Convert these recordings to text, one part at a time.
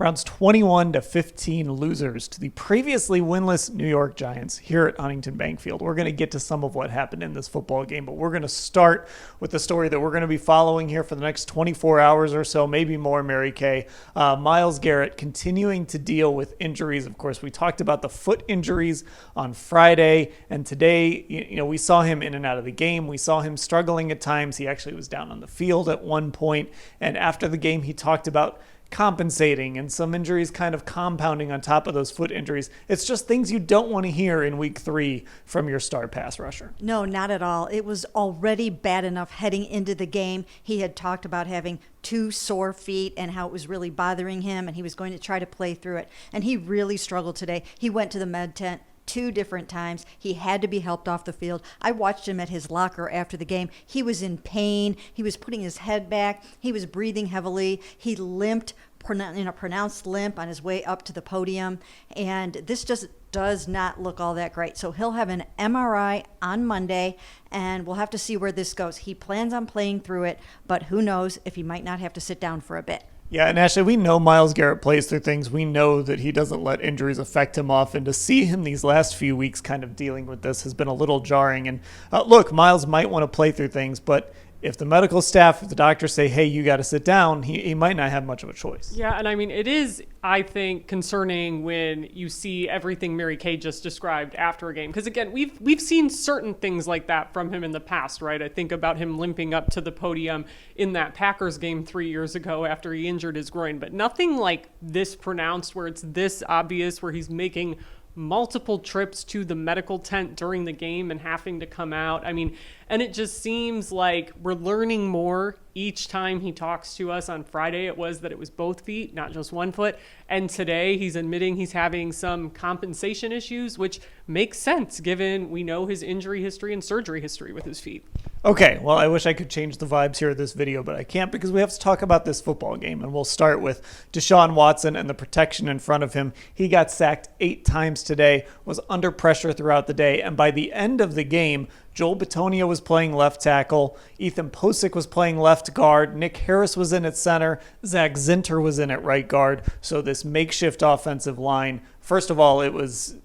Browns 21-15 losers to the previously winless New York Giants here at Huntington Bank Field. We're going to get to some of what happened in this football game, but we're going to start with the story that we're going to be following here for the next 24 hours or so, maybe more, Mary Kay. Myles Garrett continuing to deal with injuries. Of course, we talked about the foot injuries on Friday, and today, we saw him in and out of the game. We saw him struggling at times. He actually was down on the field at one point, and after the game, he talked about compensating and some injuries kind of compounding on top of those foot injuries. It's just things you don't want to hear in week 3 from your star pass rusher. No, not at all. It was already bad enough heading into the game. He had talked about having 2 sore feet and how it was really bothering him, and he was going to try to play through it. And he really struggled today. He went to the med tent 2 different times. He had to be helped off the field. I watched him at his locker after the game. He was in pain. He was putting his head back. He was breathing heavily. He limped in a pronounced limp on his way up to the podium. And this just does not look all that great. So he'll have an MRI on Monday, and we'll have to see where this goes. He plans on playing through it, but who knows if he might not have to sit down for a bit. Yeah, and Ashley, we know Myles Garrett plays through things. We know that he doesn't let injuries affect him off, and to see him these last few weeks kind of dealing with this has been a little jarring. And look, Myles might want to play through things, but if the medical staff, if the doctors say, hey, you got to sit down, he might not have much of a choice. Yeah, and I mean, it is, I think, concerning when you see everything Mary Kay just described after a game. Because, again, we've seen certain things like that from him in the past, right? I think about him limping up to the podium in that Packers game 3 years ago after he injured his groin. But nothing like this pronounced where it's this obvious, where he's making multiple trips to the medical tent during the game and having to come out. I mean, and it just seems like we're learning more each time he talks to us. On Friday, it was that it was both feet, not just one foot. And today he's admitting he's having some compensation issues, which makes sense given we know his injury history and surgery history with his feet. Okay, well, I wish I could change the vibes here of this video, but I can't because we have to talk about this football game. And we'll start with Deshaun Watson and the protection in front of him. He got sacked 8 times today, was under pressure throughout the day, and by the end of the game, Joel Bitonio was playing left tackle, Ethan Posick was playing left guard, Nick Harris was in at center, Zach Zinter was in at right guard. So this makeshift offensive line, first of all, it was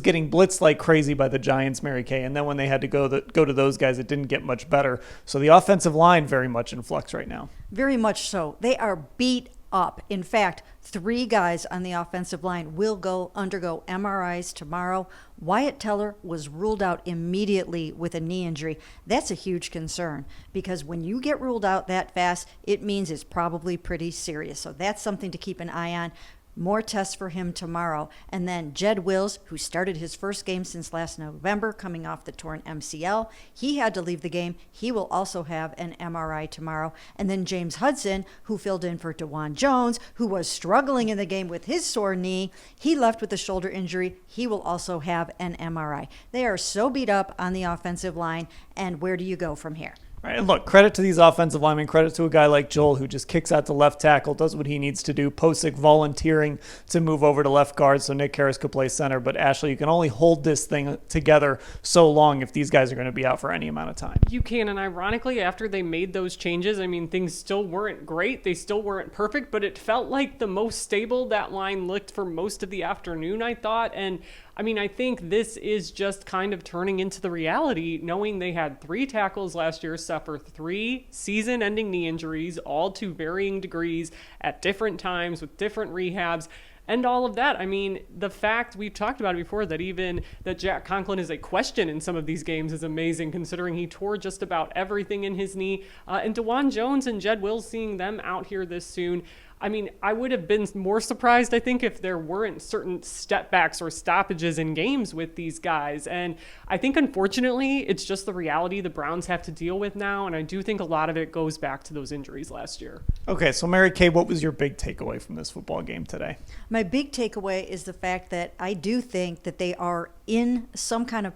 getting blitzed like crazy by the Giants, Mary Kay, and then when they had to go to those guys, it didn't get much better. So the offensive line very much in flux right now. Very much so. They are beat up. In fact, 3 guys on the offensive line will undergo MRIs tomorrow. Wyatt Teller was ruled out immediately with a knee injury. That's a huge concern because when you get ruled out that fast, it means it's probably pretty serious. So that's something to keep an eye on. More tests for him tomorrow. And then Jed Wills, who started his first game since last November, coming off the torn MCL, he had to leave the game. He will also have an MRI tomorrow. And then James Hudson, who filled in for DeJuan Jones, who was struggling in the game with his sore knee, he left with a shoulder injury. He will also have an MRI. They are so beat up on the offensive line. And where do you go from here? Right, and look, credit to these offensive linemen, credit to a guy like Joel who just kicks out to left tackle, does what he needs to do. Posick volunteering to move over to left guard so Nick Harris could play center. But Ashley, you can only hold this thing together so long if these guys are going to be out for any amount of time. You can, and ironically, after they made those changes, I mean, things still weren't great. They still weren't perfect, but it felt like the most stable that line looked for most of the afternoon, I thought. And I mean, I think this is just kind of turning into the reality, knowing they had 3 tackles last year suffer 3 season-ending knee injuries, all to varying degrees at different times with different rehabs. And all of that, I mean, the fact we've talked about it before that even that Jack Conklin is a question in some of these games is amazing, considering he tore just about everything in his knee. And DeJuan Jones and Jed Wills, seeing them out here this soon, I mean, I would have been more surprised, I think, if there weren't certain step backs or stoppages in games with these guys. And I think, unfortunately, it's just the reality the Browns have to deal with now. And I do think a lot of it goes back to those injuries last year. Okay, so Mary Kay, what was your big takeaway from this football game today? My big takeaway is the fact that I do think that they are in some kind of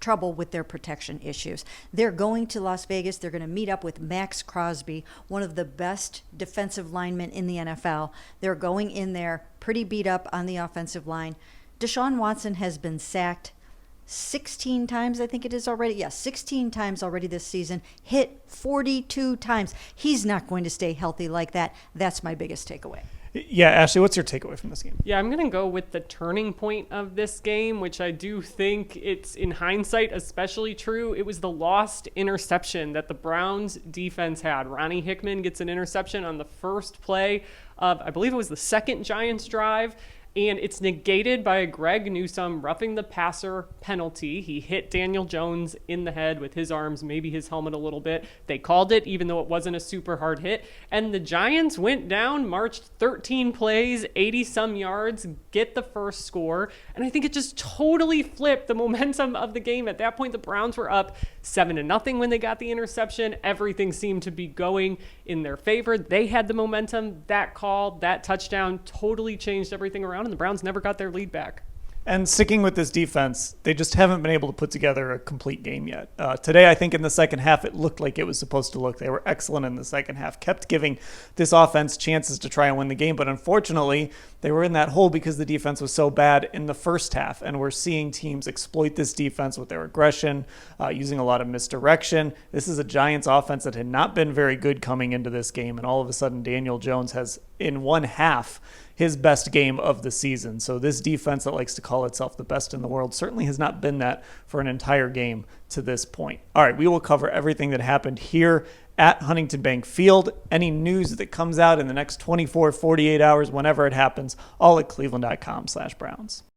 trouble with their protection issues. They're going to Las Vegas. They're going to meet up with Max Crosby, one of the best defensive linemen in the NFL. They're going in there pretty beat up on the offensive line. Deshaun Watson has been sacked 16 times, I think it is already. Yeah, 16 times already this season. Hit 42 times. He's not going to stay healthy like that. That's my biggest takeaway. Yeah, Ashley, what's your takeaway from this game? Yeah, I'm going to go with the turning point of this game, which I do think it's in hindsight especially true. It was the lost interception that the Browns defense had. Ronnie Hickman gets an interception on the first play of, I believe it was the second Giants drive, and it's negated by a Greg Newsome roughing the passer penalty. He hit Daniel Jones in the head with his arms, maybe his helmet a little bit. They called it, even though it wasn't a super hard hit. And the Giants went down, marched 13 plays, 80-some yards, get the first score. And I think it just totally flipped the momentum of the game. At that point, the Browns were up 7-0 when they got the interception. Everything seemed to be going in their favor. They had the momentum. That call, that touchdown totally changed everything around, and the Browns never got their lead back. And sticking with this defense, they just haven't been able to put together a complete game yet. Today, I think in the second half, it looked like it was supposed to look. They were excellent in the second half, kept giving this offense chances to try and win the game. But unfortunately, they were in that hole because the defense was so bad in the first half. And we're seeing teams exploit this defense with their aggression, using a lot of misdirection. This is a Giants offense that had not been very good coming into this game. And all of a sudden, Daniel Jones has, in one half, his best game of the season. So this defense that likes to call itself the best in the world certainly has not been that for an entire game to this point. All right, we will cover everything that happened here at Huntington Bank Field. Any news that comes out in the next 24, 48 hours, whenever it happens, all at cleveland.com/Browns.